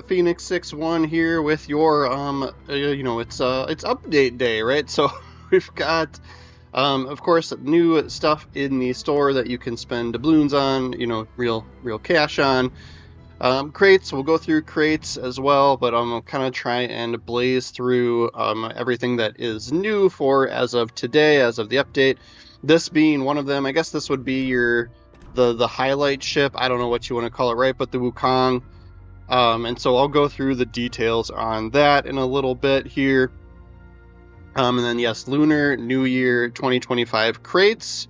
Phoenix 6-1 here with your it's update day, right? So we've got of course new stuff in the store that you can spend doubloons on, real cash on. Crates, we'll go through crates as well, but I'm gonna kind of try and blaze through everything that is new for as of today, as of the update. This being one of them. I guess this would be the highlight ship. I don't know what you want to call it, right? But the Wukong. And so I'll go through the details on that in a little bit here. And then yes, Lunar New Year 2025 crates.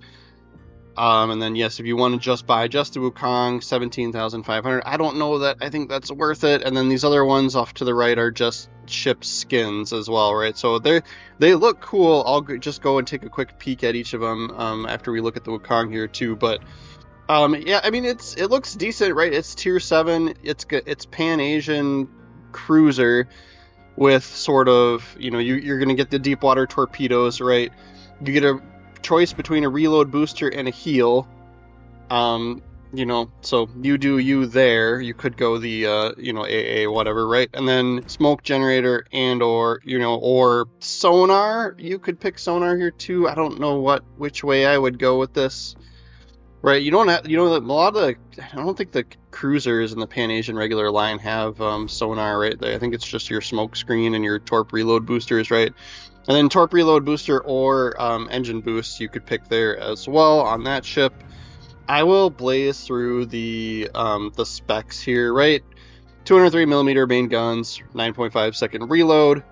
And then yes, if you want to just buy just the Wukong, 17,500. I don't know that I think that's worth it. And then these other ones off to the right are just ship skins as well, right? So they look cool. I'll just go and take a quick peek at each of them after we look at the Wukong here too. But yeah, I mean it looks decent, right? It's tier 7. It's Pan-Asian cruiser with sort of, you're gonna get the deep water torpedoes, right? You get a choice between a reload booster and a heal. So you do you there. You could go the AA whatever, right? And then smoke generator and or sonar. You could pick sonar here too. I don't know which way I would go with this. Right, you don't have, I don't think the cruisers in the Pan-Asian regular line have sonar, right? I think it's just your smoke screen and your torp reload boosters, right? And then torp reload booster or engine boost you could pick there as well on that ship. I will blaze through the specs here, right? 203mm main guns, 9.5 second reload.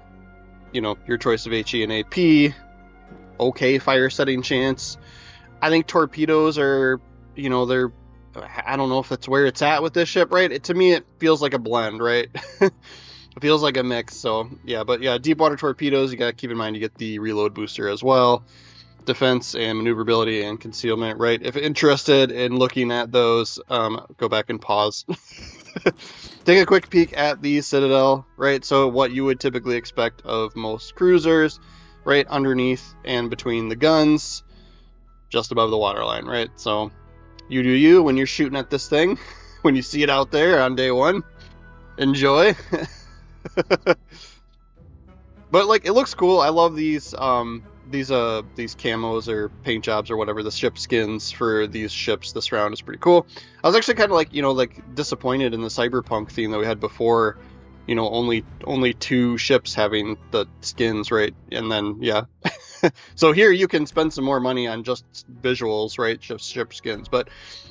Your choice of HE and AP. Okay, fire setting chance. I think torpedoes are, I don't know if that's where it's at with this ship, right? To me, it feels like a blend, right? It feels like a mix. So yeah, but yeah, deep water torpedoes, you got to keep in mind you get the reload booster as well. Defense and maneuverability and concealment, right? If interested in looking at those, go back and pause. Take a quick peek at the Citadel, right? So what you would typically expect of most cruisers, right? Underneath and between the guns, just above the waterline, right? So you do you when you're shooting at this thing. When you see it out there on day one, enjoy. But like, it looks cool. I love these camos or paint jobs or whatever, the ship skins for these ships this round is pretty cool. I was actually kind of like disappointed in the cyberpunk theme that we had before. Only 2 ships having the skins, right? And then yeah. So here you can spend some more money on just visuals, right? Just ship skins. But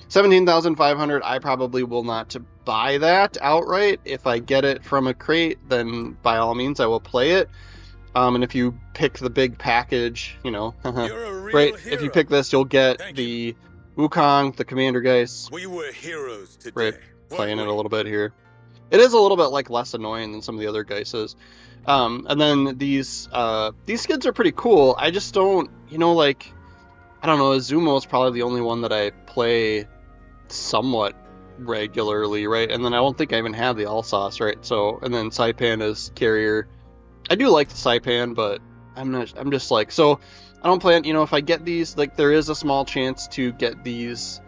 17,500, I probably will not buy that outright. If I get it from a crate, then by all means I will play it. And if you pick the big package, right? If you pick this, you'll get the Wukong, the Commander Geist. We were heroes today. Right, playing it a little bit here. It is a little bit less annoying than some of the other Geises. And then these skins are pretty cool. I just don't, I don't know, Azumo is probably the only one that I play somewhat regularly, right? And then I don't think I even have the Alsace, right? So, and then Saipan is carrier. I do like the Saipan, but I'm just like, so I don't plan, if I get these, there is a small chance to get these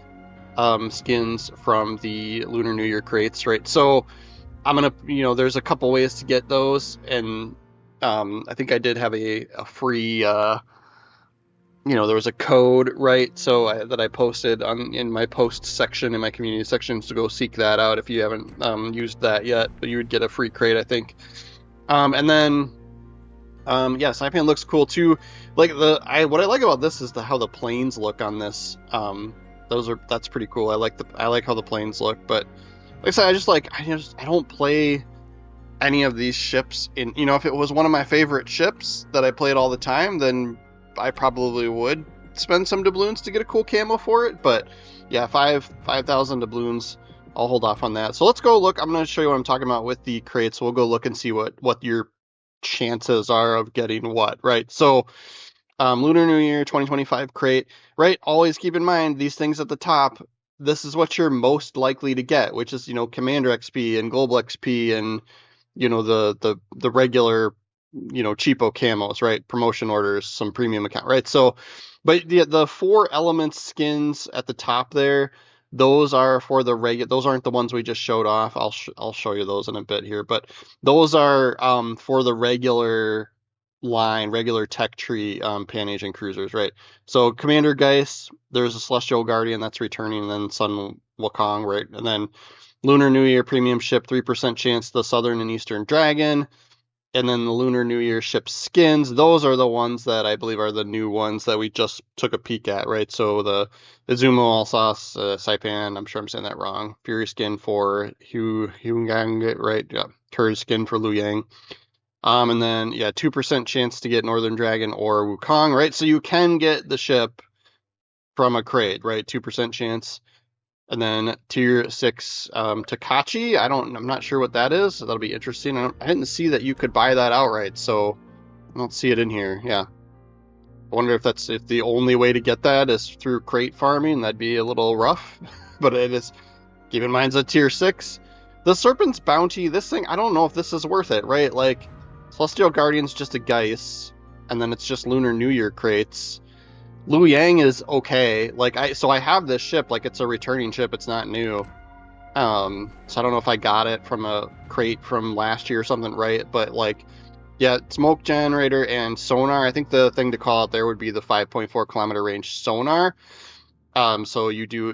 skins from the Lunar New Year crates, right? So I'm gonna, there's a couple ways to get those, and I think I did have a free, there was a code, right? So that I posted in my post section, in my community section, so go seek that out if you haven't used that yet. But you would get a free crate, I think. And then, yeah, Saipan looks cool too. What I like about this is how the planes look on this. That's pretty cool. I like how the planes look, but like I said, I don't play any of these ships in, if it was one of my favorite ships that I played all the time, then I probably would spend some doubloons to get a cool camo for it. But yeah, 5,000 doubloons, I'll hold off on that. So let's go look. I'm going to show you what I'm talking about with the crates. We'll go look and see what your chances are of getting what, right? So Lunar New Year 2025 crate, right? Always keep in mind these things at the top. This is what you're most likely to get, which is, Commander XP and Global XP and, the regular, cheapo camos, right? Promotion orders, some premium account, right? So, but the 4 elements skins at the top there, those are for the those aren't the ones we just showed off. I'll show you those in a bit here, but those are for the regular tech tree Pan-Asian cruisers, right? So Commander Geist, there's a Celestial Guardian that's returning, and then Sun Wukong, right? And then Lunar New Year premium ship, 3% chance the Southern and Eastern Dragon, and then the Lunar New Year ship skins. Those are the ones that I believe are the new ones that we just took a peek at, right? So the Izumo Alsace Saipan, I'm sure I'm saying that wrong. Fury skin for Huangang, right? Yeah. Courage skin for Liu Yang. And then, yeah, 2% chance to get Northern Dragon or Wukong, right? So you can get the ship from a crate, right? 2% chance. And then tier 6 Takachi. I'm not sure what that is. So that'll be interesting. I didn't see that you could buy that outright, so I don't see it in here. Yeah. I wonder if the only way to get that is through crate farming. That'd be a little rough. But it is, keep in mind, it's a tier 6. The Serpent's Bounty, this thing, I don't know if this is worth it, right? Like, Celestial Guardian's just a Geist, and then it's just Lunar New Year crates. Liu Yang is okay. Like, so I have this ship, like it's a returning ship, it's not new. So I don't know if I got it from a crate from last year or something, right? But like, yeah, smoke generator and sonar. I think the thing to call out there would be the 5.4 kilometer range sonar. So you do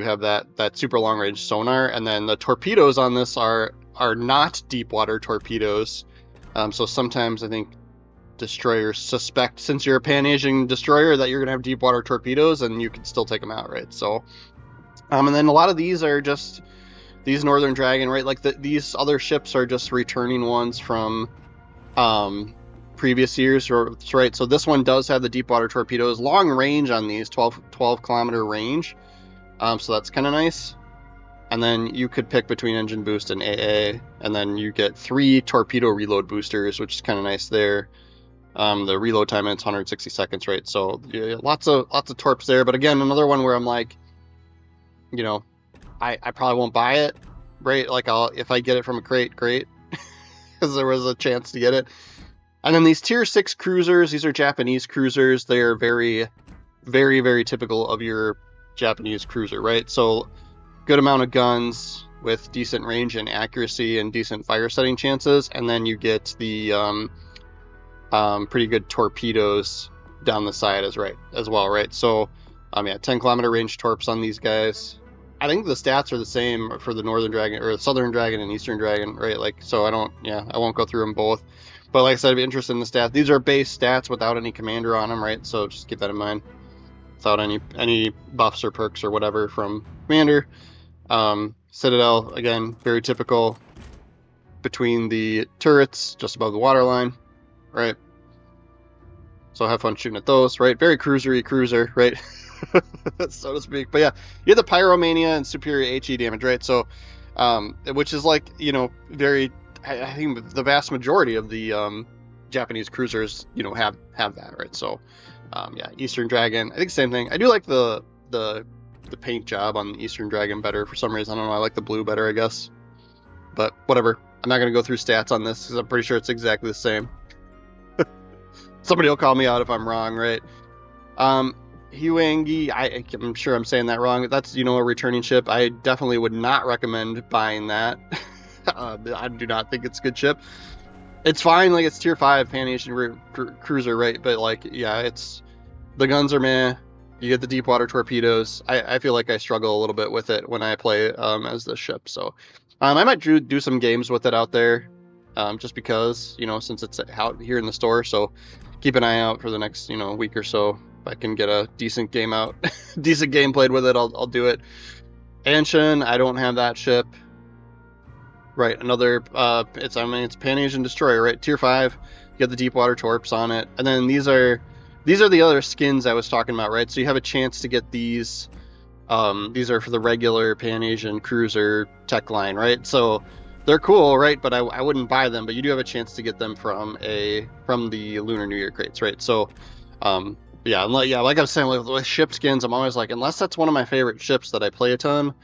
have that super long range sonar, and then the torpedoes on this are not deep water torpedoes. So sometimes I think destroyers suspect, since you're a Pan-Asian destroyer, that you're gonna have deep water torpedoes, and you can still take them out, right? So, and then a lot of these are just these Northern Dragon, right? Like these other ships are just returning ones from previous years, right? So this one does have the deep water torpedoes, long range on these, 12 kilometer range. So that's kind of nice. And then you could pick between engine boost and AA, and then you get 3 torpedo reload boosters, which is kind of nice there. The reload time, it's 160 seconds, right? So yeah, lots of torps there. But again, another one where I'm like, I probably won't buy it, right? Like if I get it from a crate, great, because there was a chance to get it. And then these tier 6 cruisers, these are Japanese cruisers. They are very, very, very typical of your Japanese cruiser, right? So good amount of guns with decent range and accuracy and decent fire setting chances, and then you get the pretty good torpedoes down the side as well, right? So, yeah, 10 kilometer range torps on these guys. I think the stats are the same for the Northern Dragon or the Southern Dragon and Eastern Dragon, right? Like, so I won't go through them both. But like I said, I'd be interested in the stats. These are base stats without any commander on them, right? So just keep that in mind. Without any buffs or perks or whatever from commander. Citadel, again, very typical between the turrets, just above the waterline, right? So have fun shooting at those, right? Very cruiser, right? So to speak. But yeah, you have the Pyromania and superior HE damage, right? So, which is like, very, I think the vast majority of the Japanese cruisers, have that, right? So, yeah, Eastern Dragon, I think same thing. I do like the paint job on the Eastern Dragon better for some reason. I don't know, I like the blue better, I guess. But whatever. I'm not going to go through stats on this because I'm pretty sure it's exactly the same. Somebody will call me out if I'm wrong, right? Huangi, I'm sure I'm saying that wrong. That's, a returning ship. I definitely would not recommend buying that. I do not think it's a good ship. It's fine, like it's tier 5 Pan-Asian cruiser, right? But like, yeah, the guns are meh. You get the deep water torpedoes. I feel like I struggle a little bit with it when I play as this ship. So I might do some games with it out there, just because, since it's out here in the store. So keep an eye out for the next, week or so. If I can get a decent game out, decent game played with it, I'll do it. Anshin, I don't have that ship. Right, another, it's a Pan-Asian destroyer, right? Tier 5, you got the deep water torps on it. And then these are the other skins I was talking about, right? So you have a chance to get these. These are for the regular Pan-Asian cruiser tech line, right? So they're cool, right? But I wouldn't buy them, but you do have a chance to get them from the Lunar New Year crates, right? So, yeah, like I was saying, with ship skins, I'm always like, unless that's one of my favorite ships that I play a ton,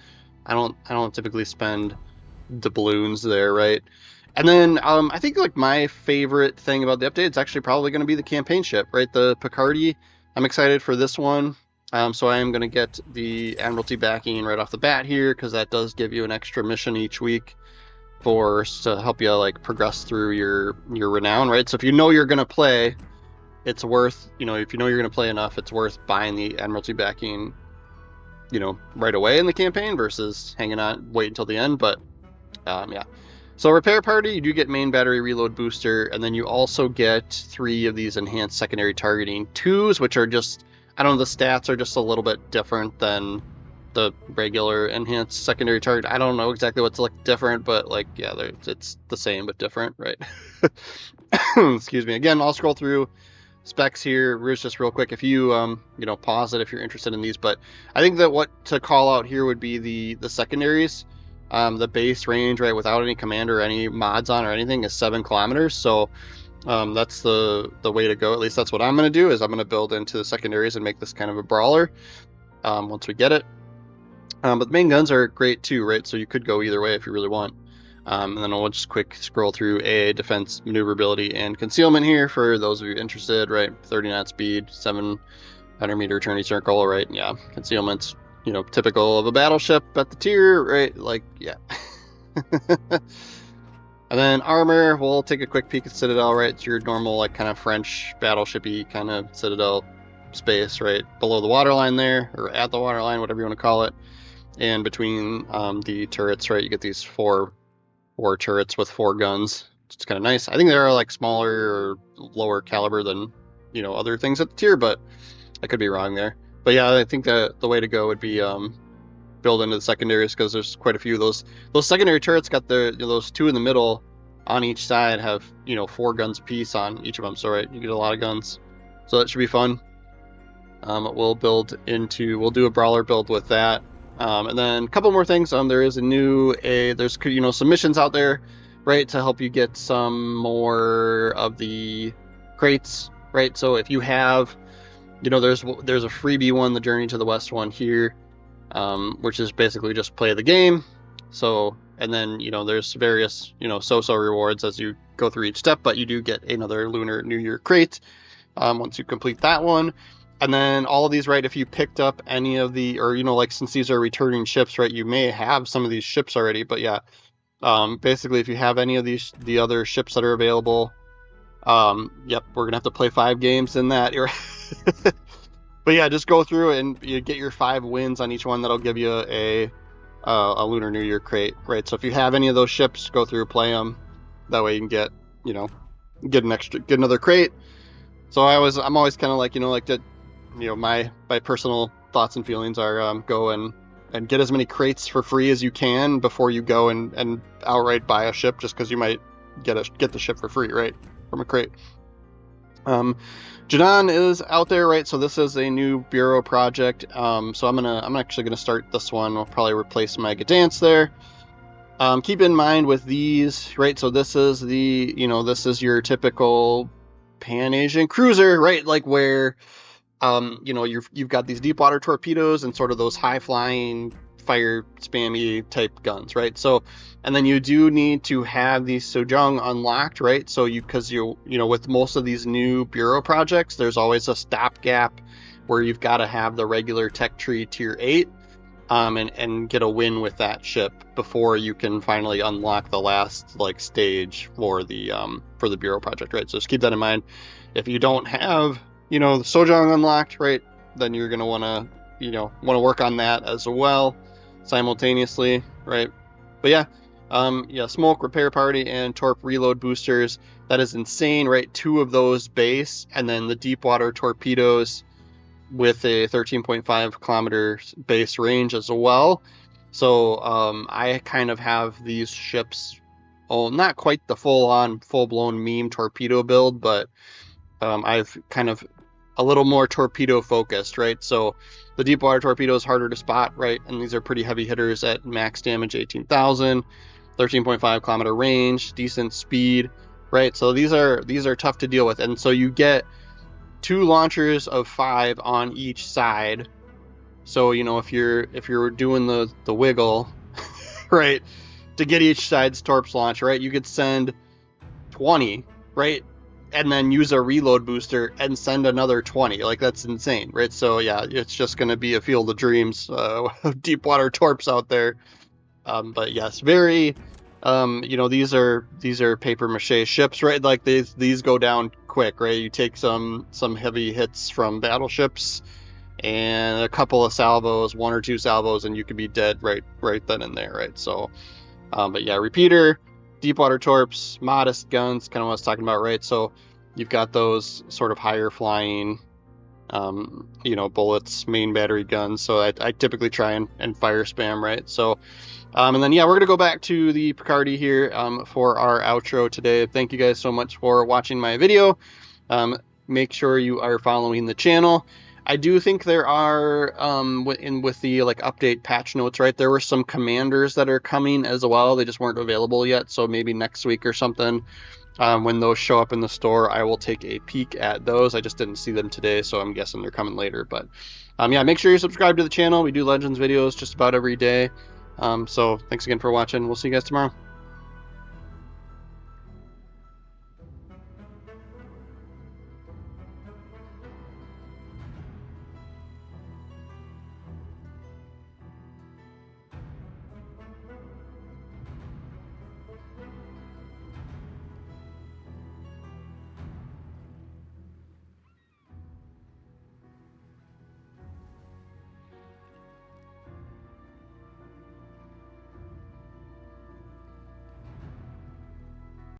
I don't typically spend doubloons there, right? And then I think like my favorite thing about the update is actually probably going to be the campaign ship, right? The Picardy. I'm excited for this one. So I am going to get the Admiralty backing right off the bat here, because that does give you an extra mission each week to help you like progress through your renown, right? So if you know you're going to play, it's worth, if you know you're going to play enough, it's worth buying the Admiralty backing, right away in the campaign versus hanging on, wait until the end. But yeah. So repair party, you do get main battery reload booster, and then you also get 3 of these enhanced secondary targeting 2s, which are just, I don't know, the stats are just a little bit different than the regular enhanced secondary target. I don't know exactly what's like different, but like, yeah, it's the same but different, right? Excuse me. Again, I'll scroll through specs here just real quick if you pause it if you're interested in these. But I think that what to call out here would be the secondaries. The base range, right, without any commander or any mods on or anything, is 7 kilometers. So that's the way to go. At least that's what I'm going to do, is I'm going to build into the secondaries and make this kind of a brawler once we get it. But the main guns are great too, right? So you could go either way if you really want. And then I'll just quick scroll through defense, maneuverability, and concealment here for those of you interested, right? 30 knot speed, 700 meter turning circle, right? Yeah, concealment's, typical of a battleship at the tier, right? Like, yeah. And then armor, we'll take a quick peek at Citadel, right? It's your normal, like, kind of French battleshipy kind of Citadel space, right? Below the waterline there, or at the waterline, whatever you want to call it. And between the turrets, right, you get these four turrets with 4 guns. It's kind of nice. I think they are like smaller or lower caliber than, other things at the tier, but I could be wrong there. But yeah, I think that the way to go would be build into the secondaries, because there's quite a few of those. Those secondary turrets got those 2 in the middle on each side have 4 guns apiece on each of them. So right, you get a lot of guns. So that should be fun. We'll do a brawler build with that. And then a couple more things. There is there's some missions out there, right, to help you get some more of the crates, right? So if you have, there's a freebie one, the Journey to the West one here, which is basically just play the game. So, and then, there's various, so-so rewards as you go through each step, but you do get another Lunar New Year crate once you complete that one. And then all of these, right, if you picked up any of the, or, since these are returning ships, right, you may have some of these ships already, but yeah, basically if you have any of the other ships that are available, yep, we're gonna have to play 5 games in that. But yeah, just go through and you get your 5 wins on each one. That'll give you a Lunar New Year crate, right? So if you have any of those ships, go through, play them. That way you can get, get another crate. So I'm always kind of like, my personal thoughts and feelings are go and get as many crates for free as you can before you go and outright buy a ship, just because you might get the ship for free, right, from a crate. Jadan is out there, right? So this is a new bureau project. So I'm actually gonna start this one. I'll probably replace my Gdansk there. Keep in mind with these, right? So this is this is your typical Pan-Asian cruiser, right? Like where, you've got these deep water torpedoes and sort of those high flying fire spammy type guns, right? So, and then you do need to have these Sojung unlocked, right? So because with most of these new bureau projects, there's always a stopgap where you've got to have the regular tech tree tier 8 and get a win with that ship before you can finally unlock the last stage for the bureau project, right? So just keep that in mind. If you don't have the Sojung unlocked, right, then you're gonna want to work on that as well simultaneously, right? But yeah, smoke repair party and torp reload boosters, that is insane, right? 2 of those base, and then the deep water torpedoes with a 13.5 kilometer base range as well. So I kind of have these ships, not quite the full-blown meme torpedo build, but I've kind of a little more torpedo focused, right? So the deep water torpedo is harder to spot, right? And these are pretty heavy hitters at max damage 18,000, 13.5 kilometer range, decent speed, right? So these are tough to deal with. And so you get 2 launchers of 5 on each side. So, if you're doing the wiggle, right, to get each side's torps launch, right, you could send 20, right? and then use a reload booster and send another 20. Like, that's insane, right? So yeah, it's just going to be a field of dreams of deep water torps out there. But yes, very, these are paper mache ships, right? Like these go down quick, right? You take some heavy hits from battleships and a couple of salvos, 1 or 2 salvos, and you could be dead right then and there, right? So, but yeah, repeater, deep water torps, modest guns, kind of what I was talking about, right? So you've got those sort of higher flying, bullets, main battery guns. So I typically try and fire spam, right? So, and then yeah, we're gonna go back to the Picardy here for our outro today. Thank you guys so much for watching my video. Make sure you are following the channel. I do think there are with the like update patch notes, right? There were some commanders that are coming as well. They just weren't available yet, so maybe next week or something. When those show up in the store, I will take a peek at those. I just didn't see them today, so I'm guessing they're coming later. But yeah, make sure you subscribe to the channel. We do Legends videos just about every day. So thanks again for watching. We'll see you guys tomorrow.